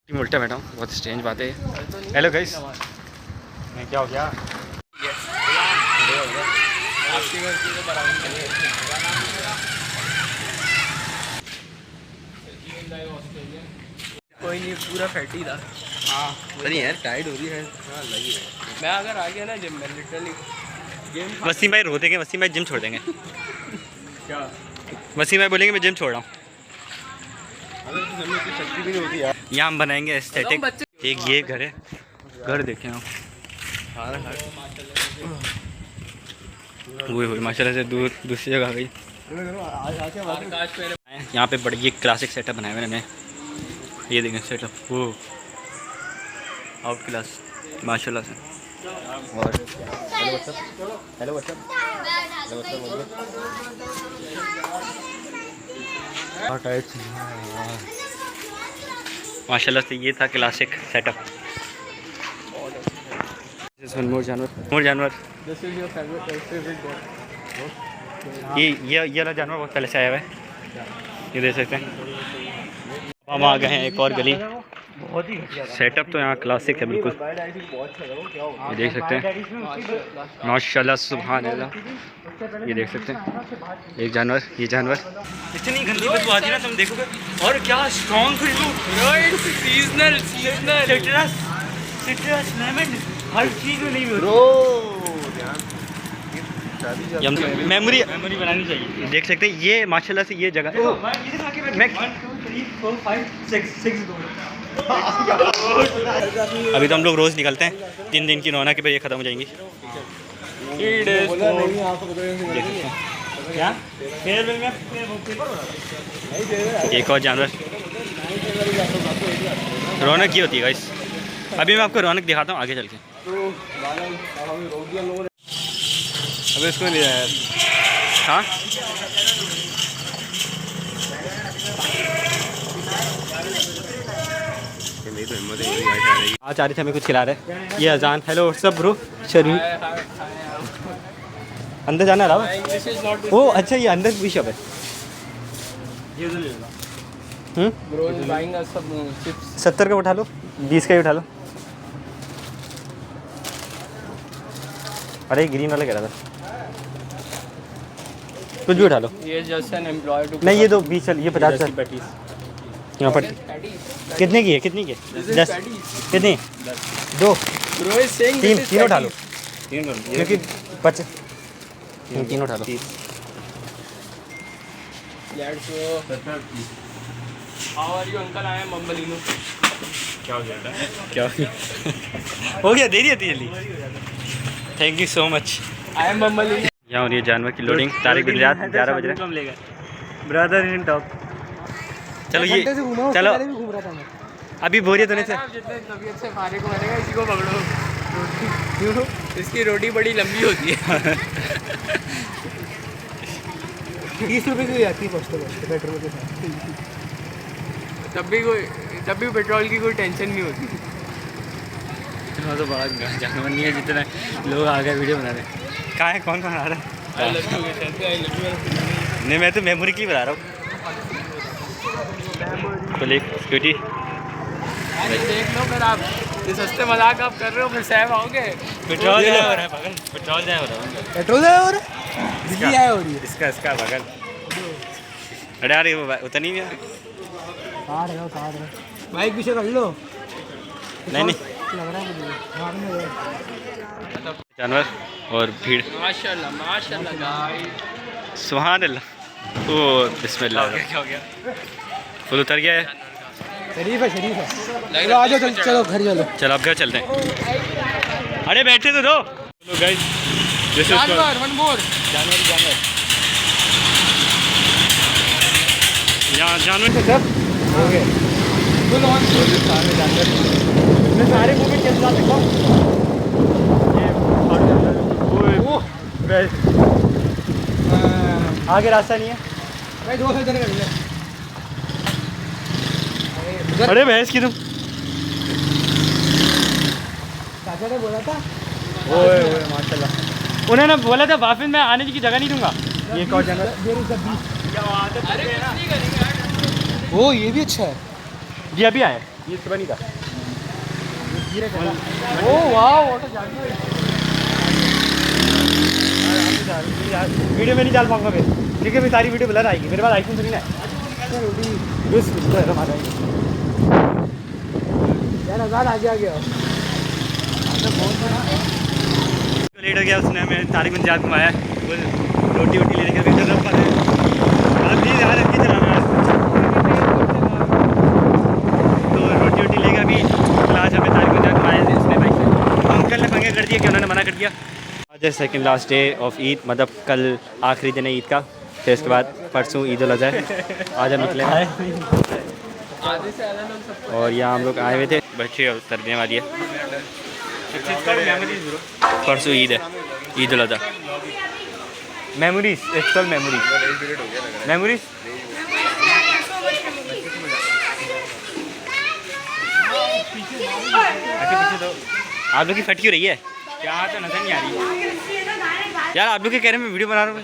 उल्टा बैठा हूँ, बहुत स्ट्रेंज बात है। हेलो गाइस, मैं क्या हो गया? कोई नहीं, पूरा फैटी था। हाँ नहीं यार, टाइट हो रही है। हाँ लगी है। मैं अगर आ गया ना जिम में, लिटरली गेम। वसीम भाई रो देंगे, वसीम भाई जिम छोड़ देंगे। क्या? वसीम भाई बोलेंगे मैं जिम छोड़ रहा हूँ। अगर तो जमीन की शक्ति भी नहीं होती यार। यहाँ हम बनाएंगे एस्थेटिक। एक ये घर है, घर देखें आप। वो हुई माशाल्लाह से दूसरी जगह आ गई। यहाँ पे बड़ी एक क्लासिक सेटअप बनाया मैंने। ये देखें सेटअप, वो आउट क्लास माशाल्लाह से। और हेलो व्हाट्सअप माशाल्लाह से। ये था क्लासिक सेटअप। मोर जानवर this is your favourite dog. ये वाला जानवर बहुत पहले से आया हुआ है, ये देख सकते हैं। हम आ गए हैं एक और गली। बहुत ही घटिया सेटअप तो यहाँ क्लासिक है बिल्कुल, ये देख सकते हैं। माशाल्लाह सुभान अल्लाह, ये देख सकते हैं। एक जानवर, ये जानवर इतनी गंदी बदबू आती है ना, तुम देखोगे। और क्या स्ट्रॉन्ग खुशबू, सीजनल सिट्रस लेमन, हर चीज़ में नहीं मेमोरी बनानी चाहिए। देख सकते हैं ये माशाल्लाह से ये जगह। अभी तो हम लोग रोज़ निकलते हैं, 3 दिन की रौनक के बाद ये ख़त्म हो जाएंगी। क्या एक और जानवर, रौनक की होती है गाइस। अभी मैं आपको रौनक दिखाता हूँ आगे चल के। अबे इसको ले आया। हाँ आज आ रही थे, हमें कुछ खिला रहे। ये अजान। हेलो सब ब्रो, शर्मी अंदर जाना रहा। ओ अच्छा, ये अंदर भी शॉप है। ब्रो इज बाइंग अस सब चिप्स। 70 का उठा लो, 20 का ही उठा लो। अरे ग्रीन वाला कह रहा था, कुछ भी उठा लो। ये जस्ट एन एम्प्लॉय टू। नहीं ये तो 20 चल, ये 50 चल। यहाँ पर कितने की है? कितनी की? 10 कितनी? 2 ब्रो इज सेइंग 3 तीनों उठा लो, क्योंकि 50 तीनों उठा लो। Let's go. How are you uncle? I am Bumblino. क्या हो गया? क्या हो गया? दे दिया जल्दी। Thank you so much. I am Bumblino. यहाँ हो रही है जानवर की लोडिंग। तारीख दिन रात 11 बज रहे हैं। Brother in top. चलो ये चलो, अभी बोरियत होने से जितने तबीयत से फारिग को बनेगा, इसी को पकड़ो। क्यों? इसकी रोटी बड़ी लंबी होती है। 30 रुपये की आती है पेट्रोल के साथ। तब भी पेट्रोल की कोई टेंशन नहीं होती। इतना तो बड़ा जानवर नहीं है जितना लोग आ गए वीडियो बना रहे हैं। कहाँ है? कौन कौन आ रहा है? आई लव यू कहते हैं, आई लव यू। नहीं मैं तो मेमोरी की बता रहा हूँ। तो स्कूटी अरे देख लो, फिर आप ये सस्ते मजाक आप कर रहे हो, फिर सहम आओगे। पेट्रोल जाए हो रहा है बगल, पेट्रोल जाए हो रहा है। पेट्रोल है और दिल्ली आया हो रही है। इसका बगल। अरे यार ये उतनी भी है। कार है बाइक पीछे कर लो। नहीं लग रहा है जानवर और भीड़। माशाल्लाह माशाल्लाह गाइस, सुभान अल्लाह। ओ बिस्मिल्लाह। क्या हो गया? फुल उतर गया है। शरीफ है चलो आ जाओ, चलो घर चलो। चलो अब घर चलते हैं। अरे बैठे तो दो। चलो गाइस, जानवर वन मोर। जानवर यहाँ जानवर सब हो गए फुल ऑन। सारे जानवर मैं सारे मूवी चल रहा देखो। आगे रास्ता नहीं है भाई, 2 जने कर ले। अरे भैंस की तुम। चाचा ने बोला था। ओए माशाल्लाह, उन्होंने बोला था वापस मैं आने की जगह नहीं दूंगा। ये कौन जानवर? ओ ये भी अच्छा है। जी अभी आए। ये इसके नहीं था। ओ वाह ऑटो जानवर वीडियो में नहीं डाल पाऊंगा मैं, क्योंकि मेरी सारी वीडियो ब्लर आएगी। मेरे पास आईफोन 3 है यार। आज़ाद आगे आ गया, लेट हो गया उसने, हमें तारिक बन जात घुमाया, वो रोटी वोटी लेने के बेहतर रख पाते हैं। प्लीज़ यार रख के चलाना, तो रोटी वोटी लेगा अभी। क्लास हमें तारिक बन जात घुमाया उसने बाइक से, अंकल ने पंगे कर दिया कि उन्होंने मना कर दिया। आज है second last day of Eid, मतलब कल आखिरी दिन है ईद का, फिर इसके बाद परसों ईद उल अज़हा है। आज हम निकले हैं और यहाँ हम लोग आए हुए थे, बच्चे और सर्दियाँ वाली है। परसों ईद है, Eid ul Azha. Memories, it's all memories, memories. आप लोग की फट क्यों रही है? क्या तो नजर नहीं आ रही यार, आप लोग के कह रहे हैं मैं वीडियो बना रहा हूँ।